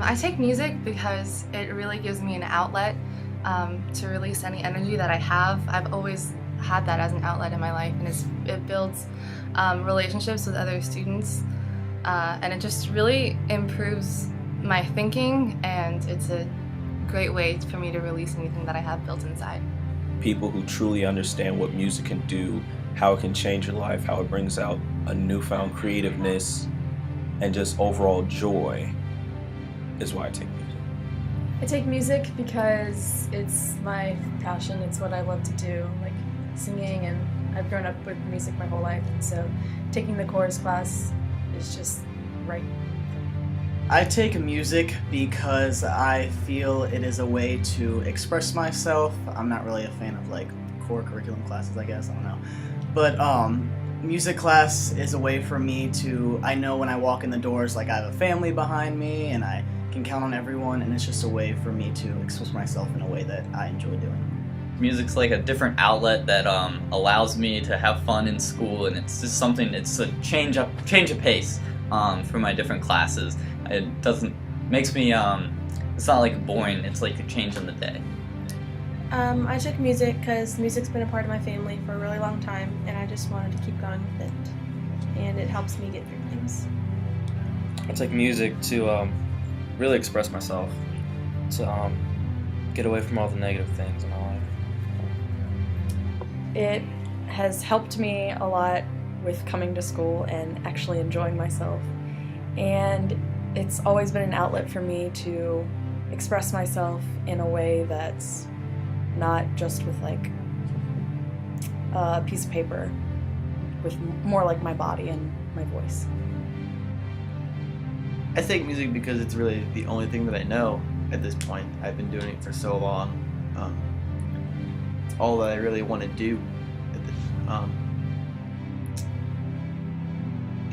I take music because it really gives me an outlet to release any energy that I have. I've always had that as an outlet in my life, and it builds relationships with other students, and it just really improves my thinking, and it's a great way for me to release anything that I have built inside. People who truly understand what music can do, how it can change your life, how it brings out a newfound creativeness and just overall joy is why I take music. I take music because it's my passion. It's what I love to do, like singing, and I've grown up with music my whole life, and so taking the chorus class is just right. I take music because I feel it is a way to express myself. I'm not really a fan of like core curriculum classes, I guess, I don't know. But music class is a way for me to, I know when I walk in the doors, like I have a family behind me and I can count on everyone, and it's just a way for me to express myself in a way that I enjoy doing. Music's like a different outlet that allows me to have fun in school, and it's just something, it's a change of pace for my different classes. It makes me, it's not like boring, it's like a change in the day. I took music because music's been a part of my family for a really long time, and I just wanted to keep going with it, and it helps me get through things. I take music to really express myself, to get away from all the negative things in my life. It has helped me a lot with coming to school and actually enjoying myself, and it's always been an outlet for me to express myself in a way that's not just with like a piece of paper, with more like my body and my voice. I take music because it's really the only thing that I know at this point. I've been doing it for so long. It's all that I really want to do.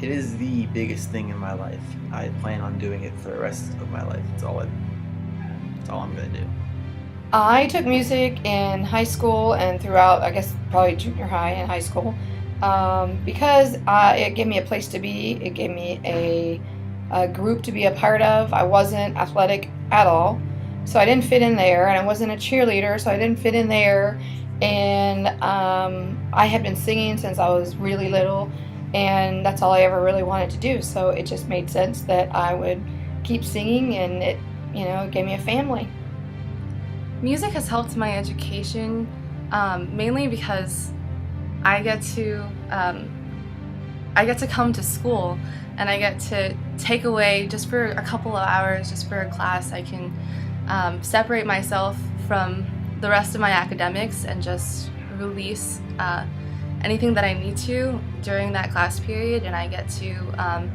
It is the biggest thing in my life. I plan on doing it for the rest of my life. It's all I'm going to do. I took music in high school and throughout, I guess, probably junior high and high school, because it gave me a place to be. It gave me a group to be a part of. I wasn't athletic at all, so I didn't fit in there, and I wasn't a cheerleader, so I didn't fit in there. And I had been singing since I was really little, and that's all I ever really wanted to do. So it just made sense that I would keep singing, and it gave me a family. Music has helped my education, mainly because I get to come to school, and I get to take away, just for a couple of hours, just for a class, I can separate myself from the rest of my academics and just release anything that I need to during that class period, and I get to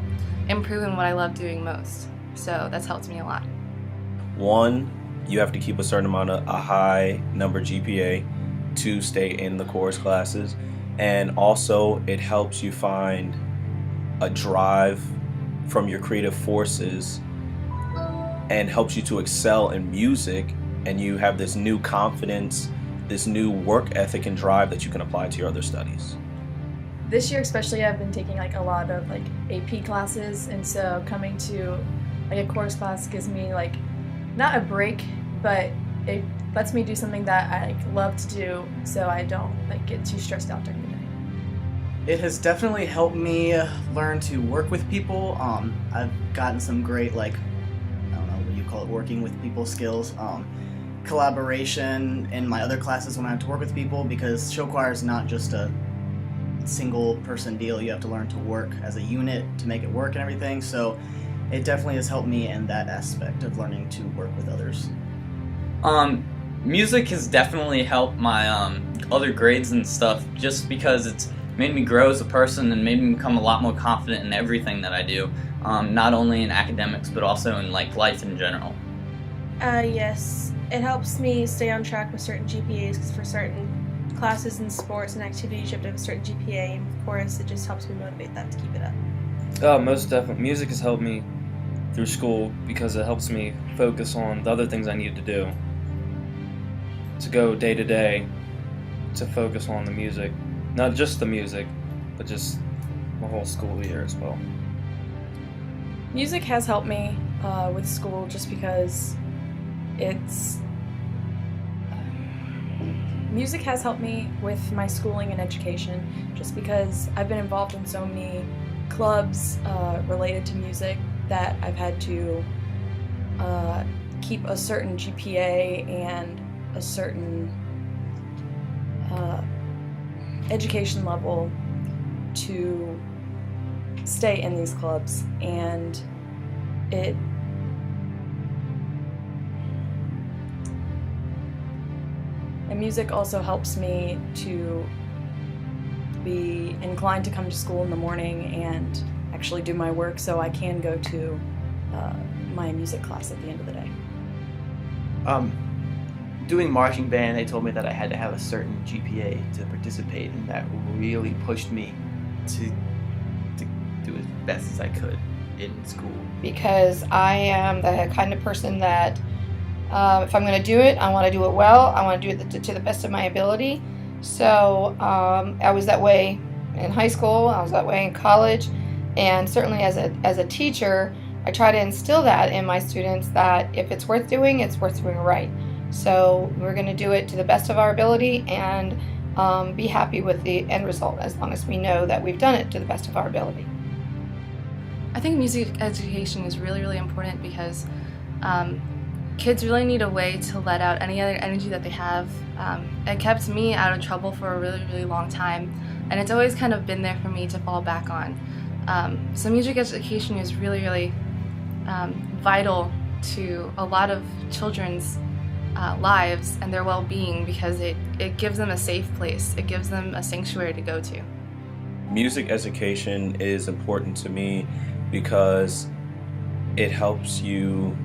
improve in what I love doing most. So that's helped me a lot. One, you have to keep a certain amount of a high number GPA to stay in the chorus classes, and also it helps you find a drive from your creative forces and helps you to excel in music, and you have this new confidence, this new work ethic and drive that you can apply to your other studies. This year especially, I've been taking like a lot of like AP classes, and so coming to like a chorus class gives me like not a break, but it lets me do something that I love to do, so I don't like get too stressed out during the day. It has definitely helped me learn to work with people. I've gotten some great, like, I don't know what you call it, working with people skills, collaboration in my other classes when I have to work with people, because show choir is not just a single person deal. You have to learn to work as a unit to make it work and everything, so it definitely has helped me in that aspect of learning to work with others. Music has definitely helped my other grades and stuff, just because it's made me grow as a person and made me become a lot more confident in everything that I do, not only in academics but also in like life in general. Yes, it helps me stay on track with certain GPAs, because for certain classes and sports and activities you have to have a certain GPA, and of course it just helps me motivate that to keep it up. Most definitely. Music has helped me through school because it helps me focus on the other things I need to do, to go day to day, to focus on the music. Not just the music, but just the whole school year as well. Music has helped me with school just because music has helped me with my schooling and education just because I've been involved in so many clubs related to music that I've had to keep a certain GPA and a certain education level to stay in these clubs, and music also helps me to be inclined to come to school in the morning and actually do my work so I can go to my music class at the end of the day. Doing marching band, they told me that I had to have a certain GPA to participate, and that really pushed me to do as best as I could in school. Because I am the kind of person that if I'm going to do it, I want to do it well. I want to do it to the best of my ability. So I was that way in high school. I was that way in college. And certainly as a teacher, I try to instill that in my students that if it's worth doing, it's worth doing right. So we're going to do it to the best of our ability and be happy with the end result as long as we know that we've done it to the best of our ability. I think music education is really, really important because kids really need a way to let out any other energy that they have. It kept me out of trouble for a really, really long time, and it's always kind of been there for me to fall back on. So music education is really, really vital to a lot of children's lives and their well-being because it gives them a safe place. It gives them a sanctuary to go to. Music education is important to me because it helps you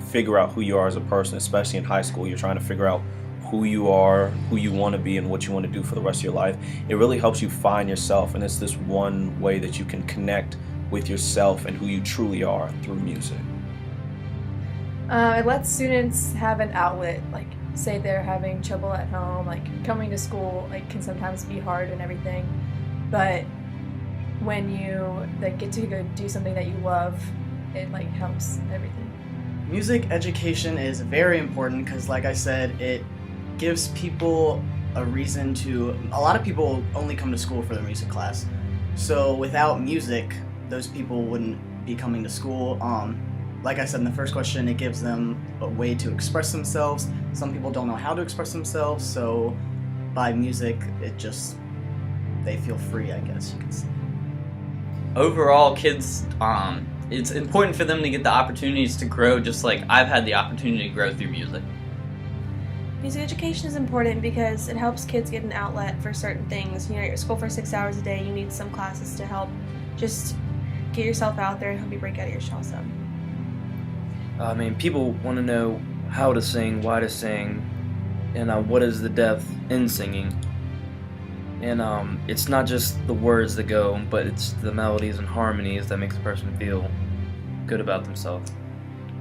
figure out who you are as a person, especially in high school. You're trying to figure out who you are, who you want to be, and what you want to do for the rest of your life. It really helps you find yourself, and it's this one way that you can connect with yourself and who you truly are through music. It lets students have an outlet, like say they're having trouble at home, like coming to school can sometimes be hard and everything, but when you get to go do something that you love, it helps everything. Music education is very important because, like I said, it gives people a reason to. A lot of people only come to school for their music class, so without music, those people wouldn't be coming to school. Like I said in the first question, it gives them a way to express themselves. Some people don't know how to express themselves, so by music, they feel free, I guess you could say. Overall, kids, it's important for them to get the opportunities to grow just like I've had the opportunity to grow through music. Music education is important because it helps kids get an outlet for certain things. You're at school for 6 hours a day, you need some classes to help just get yourself out there and help you break out of your shell some. People want to know how to sing, why to sing, and what is the depth in singing. And it's not just the words that go, but it's the melodies and harmonies that makes a person feel good about themselves.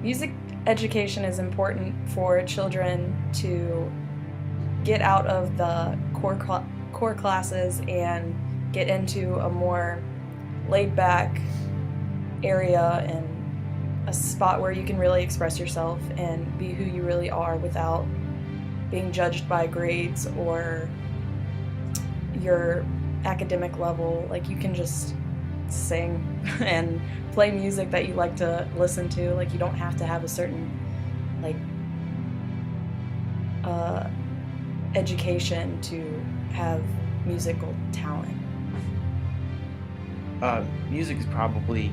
Music education is important for children to get out of the core classes and get into a more laid-back area and a spot where you can really express yourself and be who you really are without being judged by grades or your academic level. You can just sing and play music that you like to listen to. You don't have to have a certain education to have musical talent. Music is probably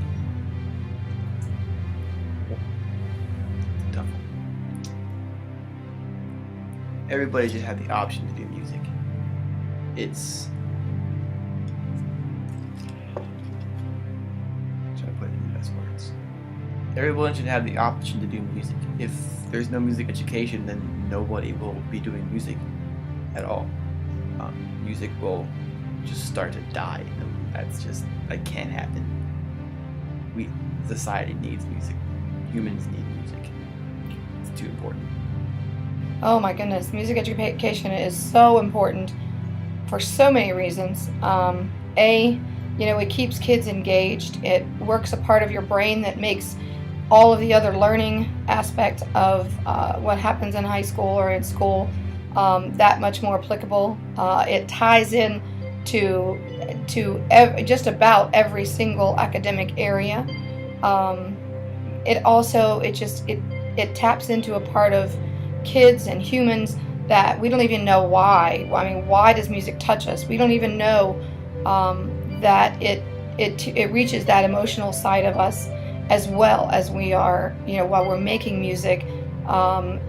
tough. Everybody should have the option to do music. It's trying to put it in the best words. Everyone should have the option to do music. If there's no music education, then nobody will be doing music at all. Music will just start to die. That can't happen. Society needs music. Humans need music. It's too important. Oh my goodness, music education is so important for so many reasons. it keeps kids engaged. It works a part of your brain that makes all of the other learning aspects of what happens in high school or in school that much more applicable. It ties in to just about every single academic area. It taps into a part of kids and humans that we don't even know why. I mean, why does music touch us? We don't even know that it reaches that emotional side of us as well as we are, while we're making music.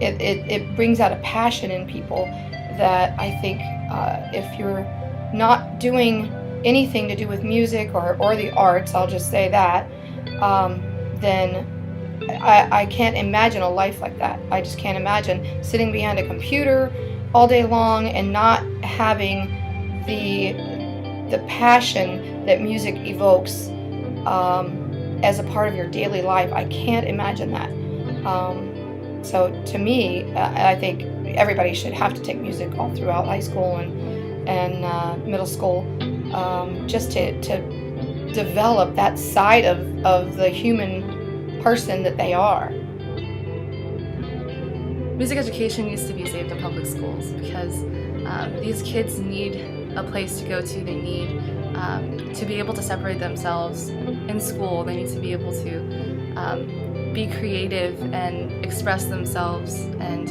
It brings out a passion in people that I think if you're not doing anything to do with music or the arts, I'll just say that, then I can't imagine a life like that. I just can't imagine sitting behind a computer all day long and not having the passion that music evokes as a part of your daily life. I can't imagine that. So to me, I think everybody should have to take music all throughout high school and middle school, just to develop that side of the human person that they are. Music education needs to be saved in public schools because these kids need a place to go to. They need to be able to separate themselves in school. They need to be able to be creative and express themselves and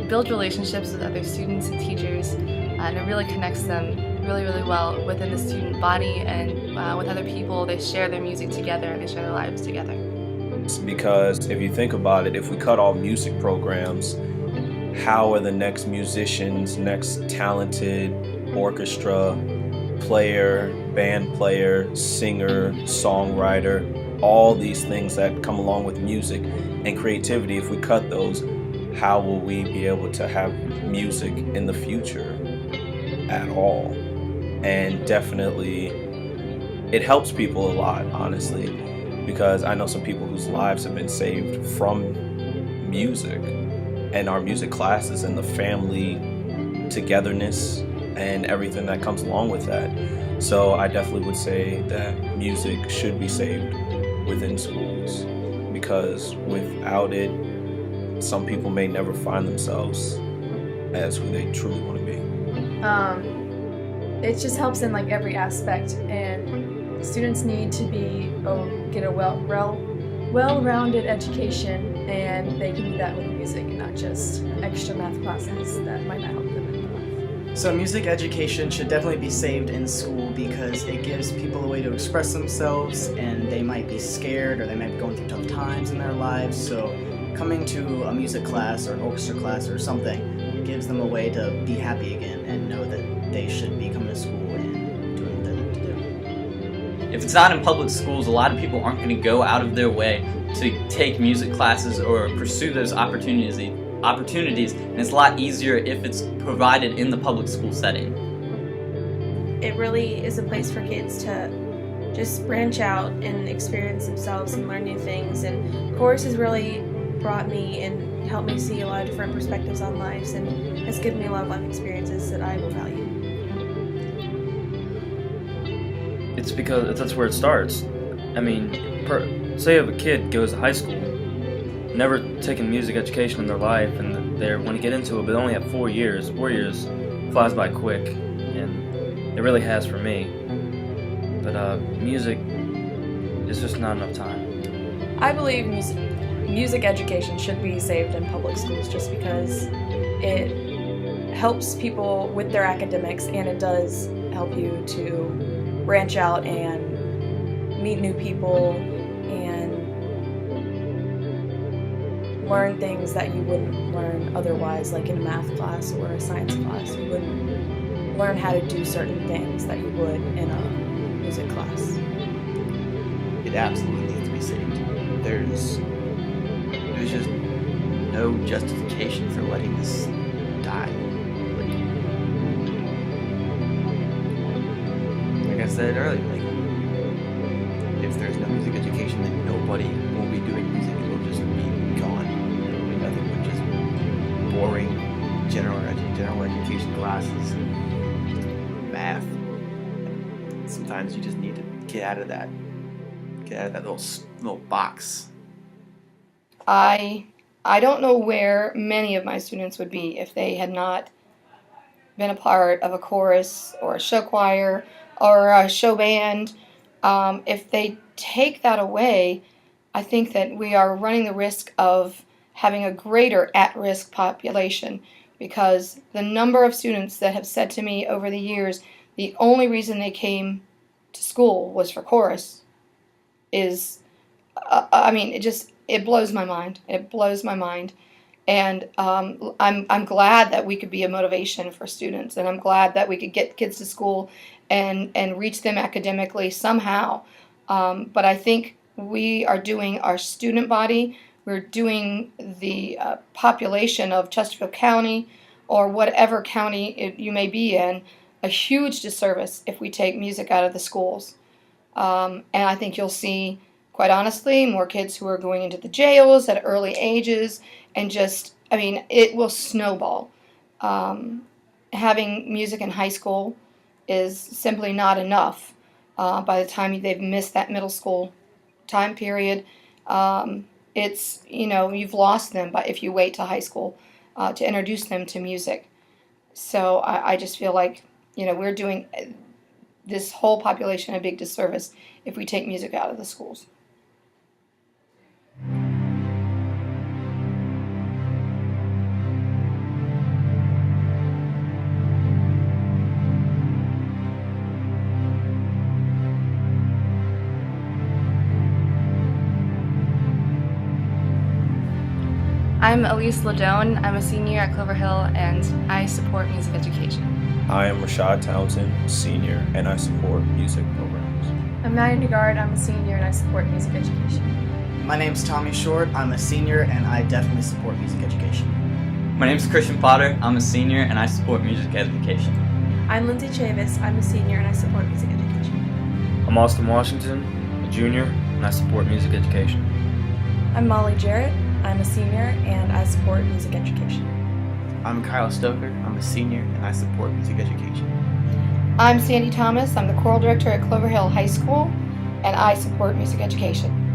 build relationships with other students and teachers, and it really connects them really, really well within the student body and with other people. They share their music together, they share their lives together. Because if you think about it, if we cut all music programs, how are the next musicians, next talented orchestra player, band player, singer, songwriter, all these things that come along with music and creativity, if we cut those, how will we be able to have music in the future at all? And definitely it helps people a lot, honestly, because I know some people whose lives have been saved from music and our music classes and the family togetherness and everything that comes along with that. So I definitely would say that music should be saved within schools, because without it, some people may never find themselves as who they truly want to be. It just helps in like every aspect, and students need to get a well-rounded education, and they can do that with music, not just extra math classes that might not help them in life. So music education should definitely be saved in school because it gives people a way to express themselves, and they might be scared or they might be going through tough times in their lives. So coming to a music class or an orchestra class or something gives them a way to be happy again and know that they should be coming to school and doing what they love to do. If it's not in public schools, a lot of people aren't going to go out of their way to take music classes or pursue those opportunities, and it's a lot easier if it's provided in the public school setting. It really is a place for kids to just branch out and experience themselves and learn new things, and chorus has really brought me and helped me see a lot of different perspectives on life, and has given me a lot of life experiences that I will value. It's because that's where it starts. I mean, say if a kid goes to high school, never taken music education in their life, and they want to get into it, but they only have 4 years. 4 years flies by quick, and it really has for me. But music is just not enough time. I believe music education should be saved in public schools just because it helps people with their academics, and it does help you to branch out and meet new people and learn things that you wouldn't learn otherwise, like in a math class or a science class. You wouldn't learn how to do certain things that you would in a music class. It absolutely needs to be saved. There's just no justification for letting this die. Like I said earlier, if there's no music education, then nobody will be doing music. It will just be gone. There will be nothing but just boring general education classes, math. sometimes you just need to get out of that little box. I don't know where many of my students would be if they had not been a part of a chorus or a show choir or a show band. If they take that away, I think that we are running the risk of having a greater at-risk population, because the number of students that have said to me over the years the only reason they came to school was for chorus is, it blows my mind. It blows my mind. And I'm glad that we could be a motivation for students, and I'm glad that we could get kids to school and reach them academically somehow. But I think we are doing our student body, we're doing the population of Chesterfield County or whatever county you may be in a huge disservice if we take music out of the schools. And I think you'll see, quite honestly, more kids who are going into the jails at early ages, and it will snowball. Having music in high school is simply not enough. By the time they've missed that middle school time period, you've lost them if you wait till high school to introduce them to music. So I just feel like, we're doing this whole population a big disservice if we take music out of the schools. I'm Elise Ladone. I'm a senior at Clover Hill, and I support music education. I am Rashad Townsend, senior, and I support music programs. I'm Nadia Nagard. I'm a senior, and I support music education. My name's Tommy Short. I'm a senior, and I definitely support music education. My name's Christian Potter. I'm a senior, and I support music education. I'm Lindsay Chavis. I'm a senior, and I support music education. I'm Austin Washington, a junior, and I support music education. I'm Molly Jarrett. I'm a senior, and I support music education. I'm Kyle Stoker. I'm a senior, and I support music education. I'm Sandy Thomas. I'm the choral director at Clover Hill High School, and I support music education.